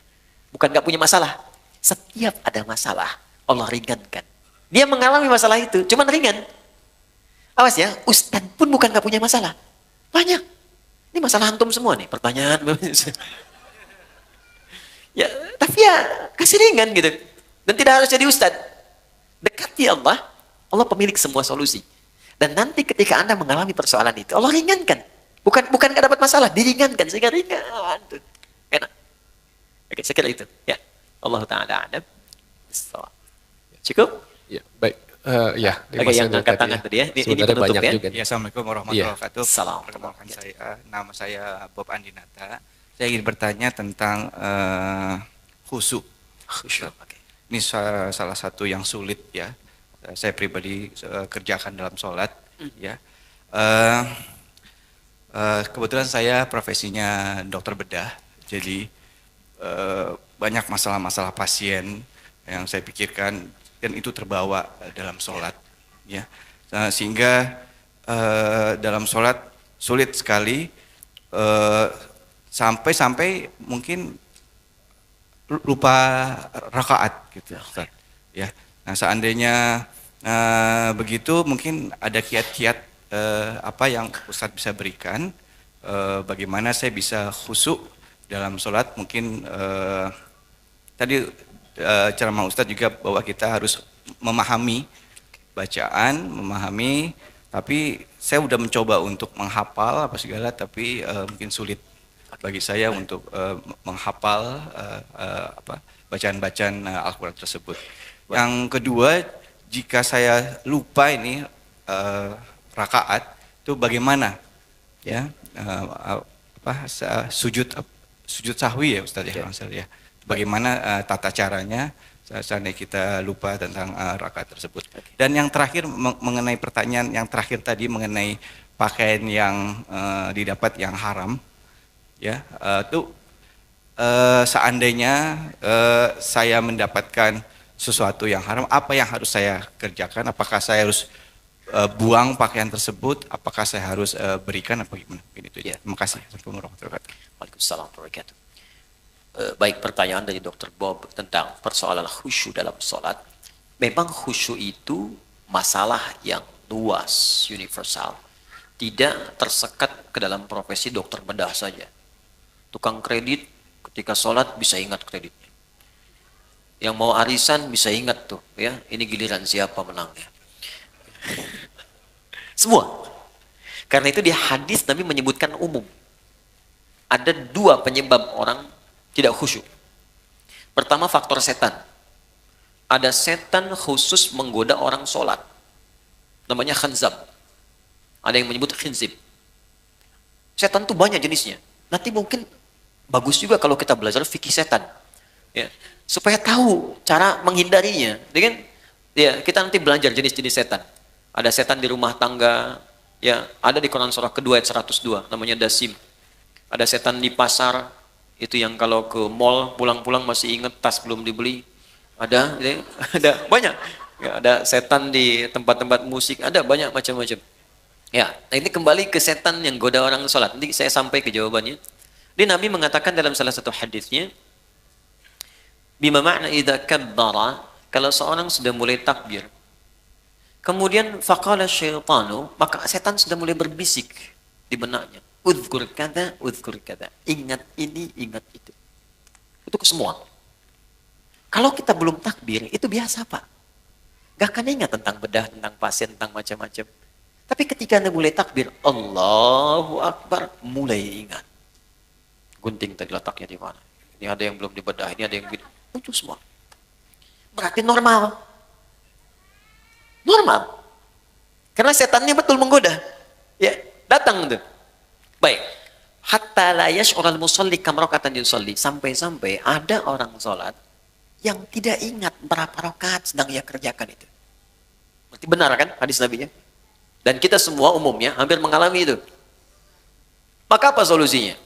Bukan gak punya masalah. Setiap ada masalah, Allah ringankan. Dia mengalami masalah itu, cuman ringan. Awas ya, ustadz pun bukan gak punya masalah. Banyak. Ini masalah antum semua nih, pertanyaan. Ya, tapi ya kasih ringan gitu. Dan tidak harus jadi ustadz. Dekati Allah, Allah pemilik semua solusi. Dan nanti ketika Anda mengalami persoalan itu, Allah ringankan. Bukan gak dapat masalah, diringankan sehingga ringan. Enak. Oke, saya kira itu. Ya, Allah Ta'ala adab. Cukup? Ya, baik. Ya, Oke, yang angkat tangan tadi ya. Ini penutup banyak ya. juga. Ya, Assalamualaikum warahmatullahi wabarakatuh. Assalamualaikum. Nama saya Bob Andinata. Saya ingin bertanya tentang khusyuk. Khusyuk. Ini salah satu yang sulit ya. Saya pribadi kerjakan dalam sholat. Ya. Kebetulan saya profesinya dokter bedah. Jadi banyak masalah-masalah pasien yang saya pikirkan. Dan itu terbawa dalam sholat, ya. Sehingga dalam sholat sulit sekali sampai mungkin lupa rakaat gitu, Ustaz. Ya. Nah, seandainya Begitu mungkin ada kiat-kiat apa yang Ustadz bisa berikan, bagaimana saya bisa khusyuk dalam sholat. Mungkin tadi ceramah Ustadz juga bahwa kita harus memahami bacaan, memahami, tapi saya udah mencoba untuk menghafal apa segala, tapi mungkin sulit bagi saya untuk menghafal apa bacaan-bacaan Al-Quran tersebut. Yang kedua, jika saya lupa ini rakaat itu bagaimana ya sujud sahwi ya Ustaz ya, ya. Bagaimana tata caranya seandainya kita lupa tentang rakaat tersebut. Dan yang terakhir mengenai pertanyaan yang terakhir tadi mengenai pakaian yang didapat yang haram ya, itu seandainya saya mendapatkan sesuatu yang haram, apa yang harus saya kerjakan? Apakah saya harus buang pakaian tersebut? Apakah saya harus berikan apa gimana? Itu ya. Terima kasih. Waalaikumsalam warahmatullahi wabarakatuh. Baik, pertanyaan dari Dr. Bob tentang persoalan khusyuk dalam sholat. Memang khusyuk itu masalah yang luas, universal. Tidak tersekat ke dalam profesi dokter bedah saja. Tukang kredit ketika sholat bisa ingat kreditnya. Yang mau arisan bisa ingat tuh, ya, ini giliran siapa menangnya. Semua. Karena itu di hadis Nabi menyebutkan umum. Ada dua penyebab orang tidak khusyuk. Pertama, faktor setan. Ada setan khusus menggoda orang sholat. Namanya khanzab. Ada yang menyebut khinzib. Setan tuh banyak jenisnya. Nanti mungkin bagus juga kalau kita belajar fikih setan. Ya, supaya tahu cara menghindarinya. Dengan ya, kita nanti belajar jenis-jenis setan. Ada setan di rumah tangga, ya, ada di Quran surah kedua ayat 102, namanya dasim. Ada setan di pasar, itu yang kalau ke mall pulang-pulang masih ingat tas belum dibeli. Ada, ya, ada banyak. Ya, ada setan di tempat-tempat musik, ada banyak macam-macam. Ya, nah ini kembali ke setan yang goda orang sholat. Nanti saya sampai ke jawabannya. Di Nabi mengatakan dalam salah satu hadisnya, bima makna idza kabbara, kalau seorang sudah mulai takbir, kemudian faqala syaitanu, maka setan sudah mulai berbisik di benaknya, udzkur kada, ingat ini, ingat itu. Itu ke semua. Kalau kita belum takbir, itu biasa Pak. Gak akan ingat tentang bedah, tentang pasien, tentang macam-macam. Tapi ketika Anda mulai takbir, Allahu Akbar, mulai ingat. Gunting tadi letaknya di mana? Ini ada yang belum dibedah, ini ada yang muncul semua. Berarti normal. Normal. Karena setannya betul menggoda. Ya, datang tuh. Baik. Hatta la yash'ural musalli kam raka'atan yusalli. Sampai-sampai ada orang sholat yang tidak ingat berapa rakaat sedang ia kerjakan itu. Berarti benar kan hadis Nabi-nya? Dan kita semua umumnya hampir mengalami itu. Maka apa solusinya?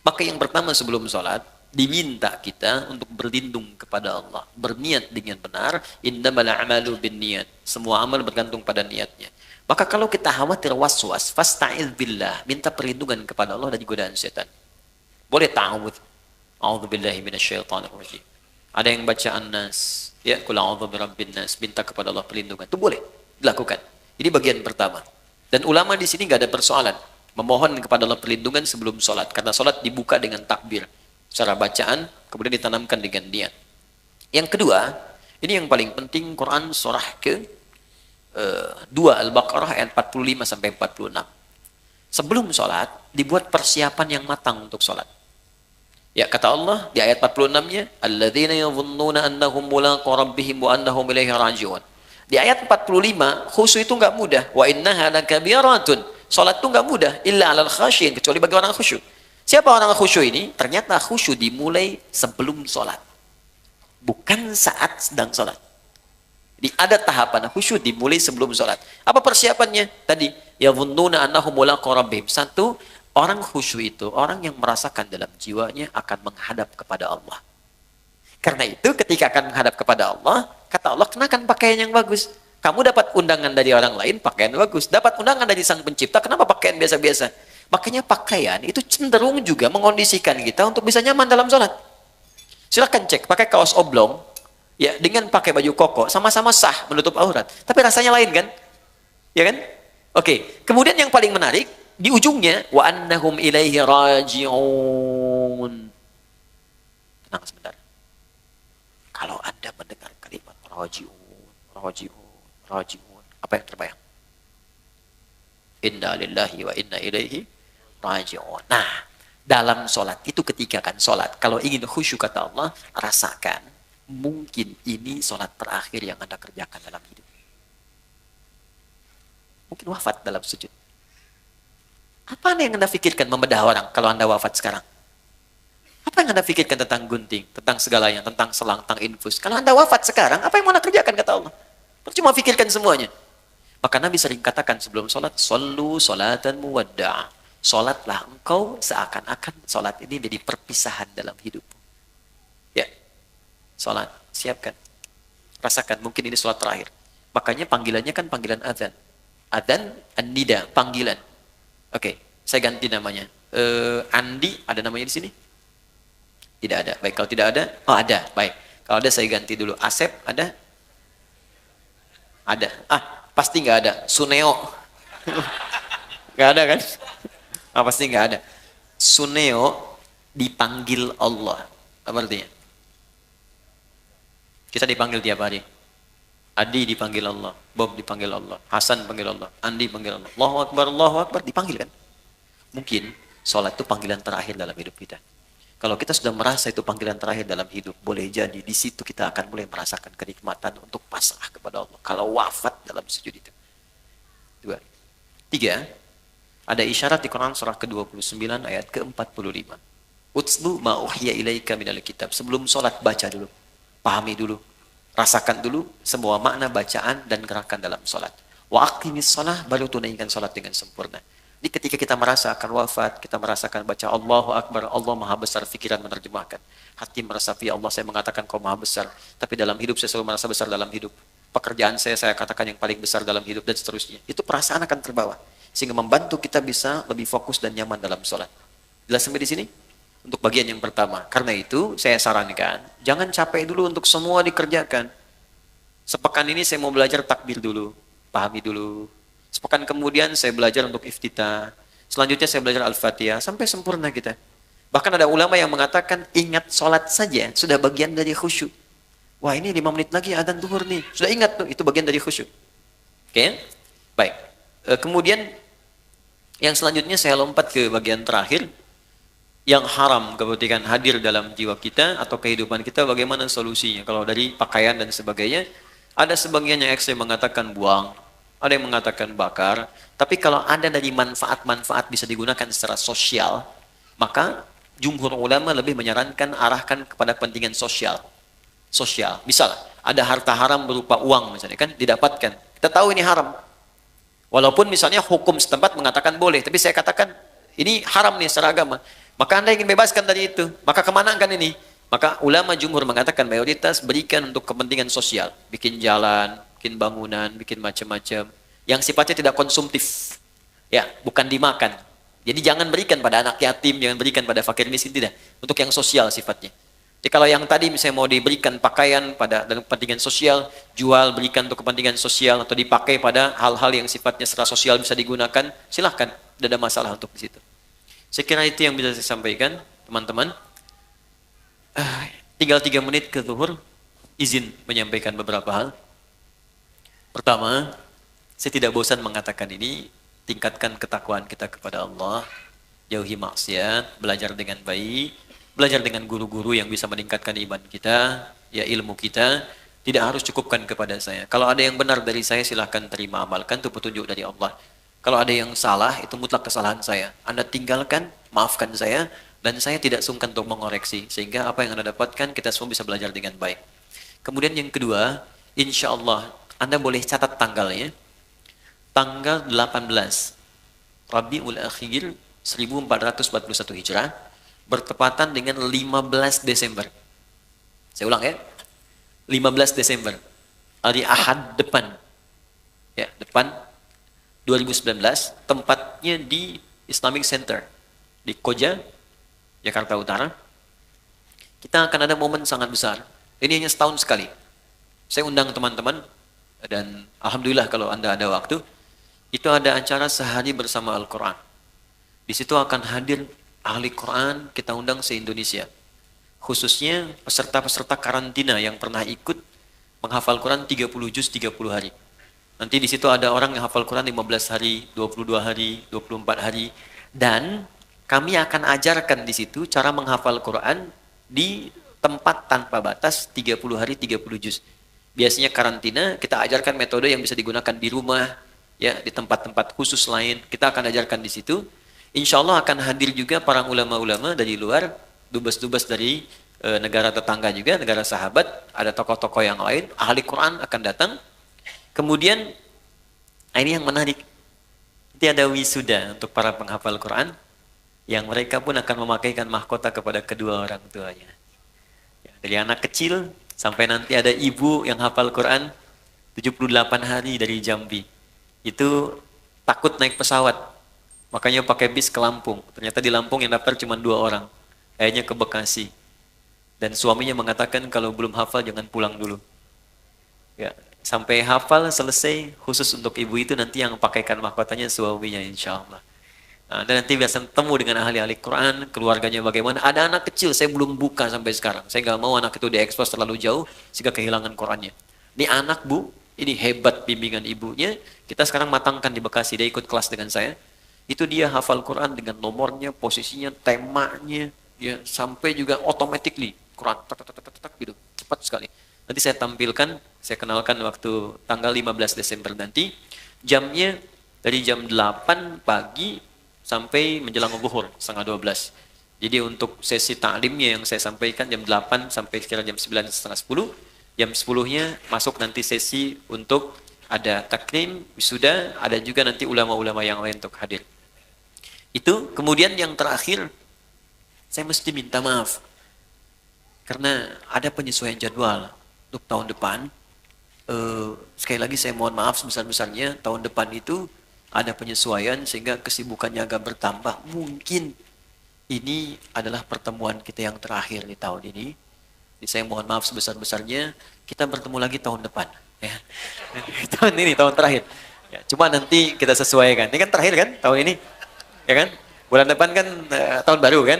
Maka yang pertama sebelum sholat, diminta kita untuk berlindung kepada Allah, berniat dengan benar. Innamal a'malu binniyat, semua amal bergantung pada niatnya. Maka kalau kita khawatir waswas, fasta'idz billah, minta perlindungan kepada Allah dari godaan setan. Boleh ta'awudz, a'udzubillahi minasyaitonir rajim. Ada yang baca An-Nas, ya, qul a'udzu birabbin nas, minta kepada Allah perlindungan. Itu boleh dilakukan. Ini bagian pertama. Dan ulama di sini nggak ada persoalan memohon kepada Allah perlindungan sebelum sholat, karena sholat dibuka dengan takbir secara bacaan, kemudian ditanamkan dengan niat. Yang kedua, ini yang paling penting, Quran surah ke 2 Al-Baqarah ayat 45 sampai 46. Sebelum sholat dibuat persiapan yang matang untuk sholat. Ya, kata Allah di ayat 46-nya, alladzina yadhunnuna annahum mulaqu rabbihim wa annahum ilaihi raji'un. Di ayat 45, khusyuk itu enggak mudah. Wa innaha lakabiratun. Salat itu enggak mudah, illa 'alal khasyin, kecuali bagi orang khusyuk. Siapa orang khusyuk ini? Ternyata khusyuk dimulai sebelum salat. Bukan saat sedang salat. Jadi ada tahapan khusyuk dimulai sebelum salat. Apa persiapannya? Tadi, yadhunnuna annahum mulaqu rabbihim. Satu, orang khusyuk itu orang yang merasakan dalam jiwanya akan menghadap kepada Allah. Karena itu ketika akan menghadap kepada Allah, kata Allah, kenakan pakaian yang bagus. Kamu dapat undangan dari orang lain, pakaian bagus. Dapat undangan dari Sang Pencipta, kenapa pakaian biasa-biasa? Makanya pakaian itu cenderung juga mengondisikan kita untuk bisa nyaman dalam sholat. Silahkan cek, pakai kaos oblong, Ya, dengan pakai baju koko sama-sama sah menutup aurat, tapi rasanya lain kan? Ya kan? Oke. Kemudian yang paling menarik di ujungnya wa annahum ilaihi raji'un. Tenang sebentar. Kalau Anda mendengar kalimat raji'un, raji'un, raji'un, apa yang terbayang? Inna lillahi wa inna ilaihi raji'un. Nah, dalam sholat itu ketika kan sholat, kalau ingin khusyuk kata Allah, rasakan mungkin ini sholat terakhir yang Anda kerjakan dalam hidup. Mungkin wafat dalam sujud. Apa yang Anda pikirkan membedah orang kalau Anda wafat sekarang? Apa yang Anda pikirkan tentang gunting, tentang segalanya, tentang selang, tentang infus? Kalau Anda wafat sekarang, apa yang mau Anda kerjakan kata Allah? Percuma pikirkan semuanya. Maka Nabi sering katakan sebelum sholat, Sallu sholatan muwadda'. Sholatlah engkau seakan-akan sholat ini jadi perpisahan dalam hidupmu. Ya, sholat, siapkan. Rasakan, mungkin ini sholat terakhir. Makanya panggilannya kan panggilan adzan. Adzan, an-nida, panggilan. Oke, saya ganti namanya. Andi, ada namanya di sini? Tidak ada. Baik, kalau tidak ada, oh ada. Baik, kalau ada saya ganti dulu. Asep, ada? Ada. Pasti nggak ada. Suneo. Nggak ada kan? Pasti nggak ada. Suneo dipanggil Allah. Apa artinya? Kita dipanggil tiap hari. Adi dipanggil Allah, Bob dipanggil Allah, Hasan dipanggil Allah, Andi dipanggil Allah. Allahu Akbar, dipanggil kan? Mungkin sholat itu panggilan terakhir dalam hidup kita. Kalau kita sudah merasa itu panggilan terakhir dalam hidup, boleh jadi di situ kita akan mulai merasakan kenikmatan untuk pasrah kepada Allah. Kalau wafat dalam sujud itu. 2. 3. Ada isyarat di Quran surah ke-29 ayat ke-45. Utslu ma uhiya ilaika minal kitab. Sebelum sholat baca dulu, pahami dulu. Rasakan dulu semua makna bacaan dan gerakan dalam sholat. Wa aqimis sholah, baru tunaikan sholat dengan sempurna. Jadi ketika kita merasa akan wafat, kita merasakan baca Allahu Akbar, Allah Maha Besar, pikiran menerjemahkan. Hati merasa, ya Allah saya mengatakan kau Maha Besar, tapi dalam hidup saya selalu merasa besar dalam hidup. Pekerjaan saya katakan yang paling besar dalam hidup, dan seterusnya. Itu perasaan akan terbawa. Sehingga membantu kita bisa lebih fokus dan nyaman dalam sholat. Jelas sampai di sini? Untuk bagian yang pertama. Karena itu saya sarankan, jangan capek dulu untuk semua dikerjakan. Sepekan ini saya mau belajar takbir dulu, pahami dulu. Sepekan kemudian saya belajar untuk iftitah. Selanjutnya saya belajar Al-Fatihah sampai sempurna kita. Bahkan ada ulama yang mengatakan ingat sholat saja sudah bagian dari khusyuk. Wah ini 5 menit lagi adzan zuhur nih. Sudah ingat tuh, itu bagian dari khusyuk. Oke? Baik. Kemudian yang selanjutnya saya lompat ke bagian terakhir. Yang haram ketika hadir dalam jiwa kita atau kehidupan kita, bagaimana solusinya? Kalau dari pakaian dan sebagainya, ada sebagian yang ekstrem mengatakan buang, ada yang mengatakan bakar. Tapi kalau ada dari manfaat-manfaat bisa digunakan secara sosial, maka jumhur ulama lebih menyarankan arahkan kepada kepentingan sosial. Sosial, misal ada harta haram berupa uang misalnya kan didapatkan, kita tahu ini haram. Walaupun misalnya hukum setempat mengatakan boleh, tapi saya katakan ini haram nih secara agama. Maka Anda ingin bebaskan dari itu, maka kemana kan ini? Maka ulama jumhur mengatakan mayoritas berikan untuk kepentingan sosial, bikin jalan, bikin bangunan, bikin macam-macam, yang sifatnya tidak konsumtif, ya, bukan dimakan. Jadi jangan berikan pada anak yatim, jangan berikan pada fakir miskin, tidak. Untuk yang sosial sifatnya. Jadi kalau yang tadi misalnya mau diberikan pakaian pada dan kepentingan sosial, jual berikan untuk kepentingan sosial atau dipakai pada hal-hal yang sifatnya secara sosial bisa digunakan, silahkan, tidak ada masalah untuk di situ. Saya kira itu yang bisa saya sampaikan, teman-teman. Tinggal 3 menit ke zuhur, izin menyampaikan beberapa hal. Pertama, saya tidak bosan mengatakan ini, tingkatkan ketakwaan kita kepada Allah, jauhi maksiat, belajar dengan baik, belajar dengan guru-guru yang bisa meningkatkan iman kita, ya ilmu kita, tidak harus cukupkan kepada saya. Kalau ada yang benar dari saya, silahkan terima, amalkan, itu petunjuk dari Allah. Kalau ada yang salah, itu mutlak kesalahan saya. Anda tinggalkan, maafkan saya, dan saya tidak sungkan untuk mengoreksi. Sehingga apa yang Anda dapatkan, kita semua bisa belajar dengan baik. Kemudian yang kedua, insya Allah, Anda boleh catat tanggalnya. Tanggal 18 Rabiul Akhir 1441 Hijrah, bertepatan dengan 15 Desember. Saya ulang ya, 15 Desember, hari Ahad depan. Ya, depan 2019, tempatnya di Islamic Center di Koja, Jakarta Utara. Kita akan ada momen sangat besar. Ini hanya setahun sekali. Saya undang teman-teman dan alhamdulillah kalau Anda ada waktu, itu ada acara sehari bersama Al-Quran. Di situ akan hadir ahli Quran, kita undang se-Indonesia. Khususnya peserta-peserta karantina yang pernah ikut menghafal Quran 30 juz 30 hari. Nanti di situ ada orang yang hafal Quran 15 hari, 22 hari, 24 hari. Dan kami akan ajarkan di situ cara menghafal Quran di tempat tanpa batas 30 hari 30 juz. Biasanya karantina, kita ajarkan metode yang bisa digunakan di rumah, ya, di tempat-tempat khusus lain. Kita akan ajarkan di situ. Insya Allah akan hadir juga para ulama-ulama dari luar, dubes-dubes dari negara tetangga juga, negara sahabat, ada tokoh-tokoh yang lain, ahli Quran akan datang. Kemudian, ini yang menarik, nanti ada wisuda untuk para penghafal Quran, yang mereka pun akan memakaikan mahkota kepada kedua orang tuanya. Ya, dari anak kecil, sampai nanti ada ibu yang hafal Quran 78 hari dari Jambi. Itu takut naik pesawat. Makanya pakai bis ke Lampung. Ternyata di Lampung yang daftar cuma 2 orang. Kayaknya ke Bekasi. Dan suaminya mengatakan kalau belum hafal jangan pulang dulu. Ya, sampai hafal selesai khusus untuk ibu itu nanti yang pakaikan mahkotanya suaminya insya Allah. Nah, dan nanti biasa ketemu dengan ahli-ahli Quran, keluarganya bagaimana. Ada anak kecil, saya belum buka sampai sekarang. Saya nggak mau anak itu diekspos terlalu jauh, sehingga kehilangan Qurannya. Ini anak bu, ini hebat bimbingan ibunya. Kita sekarang matangkan di Bekasi, dia ikut kelas dengan saya. Itu dia hafal Quran dengan nomornya, posisinya, temanya, ya sampai juga automatically Quran, gitu, cepat sekali. Nanti saya tampilkan, saya kenalkan waktu tanggal 15 Desember nanti, jamnya dari jam 8 pagi sampai menjelang zuhur, setengah 12. Jadi untuk sesi ta'limnya yang saya sampaikan jam 8 sampai sekitar jam 9, setengah 10. Jam 10-nya masuk nanti sesi untuk ada taklim, wisuda, ada juga nanti ulama-ulama yang lain untuk hadir. Itu, kemudian yang terakhir, saya mesti minta maaf. Karena ada penyesuaian jadwal untuk tahun depan. Sekali lagi saya mohon maaf sebesar-besarnya, tahun depan itu ada penyesuaian sehingga kesibukannya agak bertambah. Mungkin ini adalah pertemuan kita yang terakhir di tahun ini. Jadi saya mohon maaf sebesar-besarnya. Kita bertemu lagi tahun depan. Ya. Tahun ini, tahun terakhir. Ya, cuma nanti kita sesuaikan. Ini kan terakhir kan, tahun ini. Ya kan? Bulan depan kan tahun baru kan?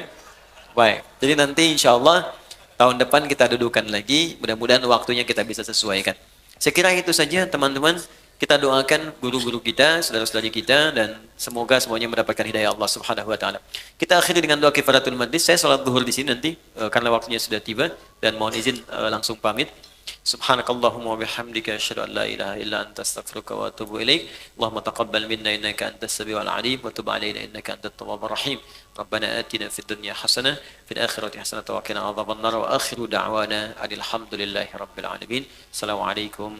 Baik. Jadi nanti insya Allah tahun depan kita dudukan lagi. Mudah-mudahan waktunya kita bisa sesuaikan. Saya kira itu saja teman-teman. Kita doakan guru-guru kita, saudara-saudari kita, dan semoga semuanya mendapatkan hidayah Allah Subhanahu wa Ta'ala. Kita akhiri dengan doa kifaratul majlis. Saya sholat zuhur di sini nanti karena waktunya sudah tiba, dan mohon izin langsung pamit. Subhanakallahumma wa bihamdika asyhadu an la ilaha illa anta astaghfiruka wa atubu ilaik. Allahumma taqabbal minna innaka antas samiul alim wa tub alaina innaka antat tawwabur rahim. Rabbana atina fid dunya hasanah fil akhirati hasanah wa qina adzabannar wa akhiru da'wana alhamdulillahi rabbil alamin. Assalamualaikum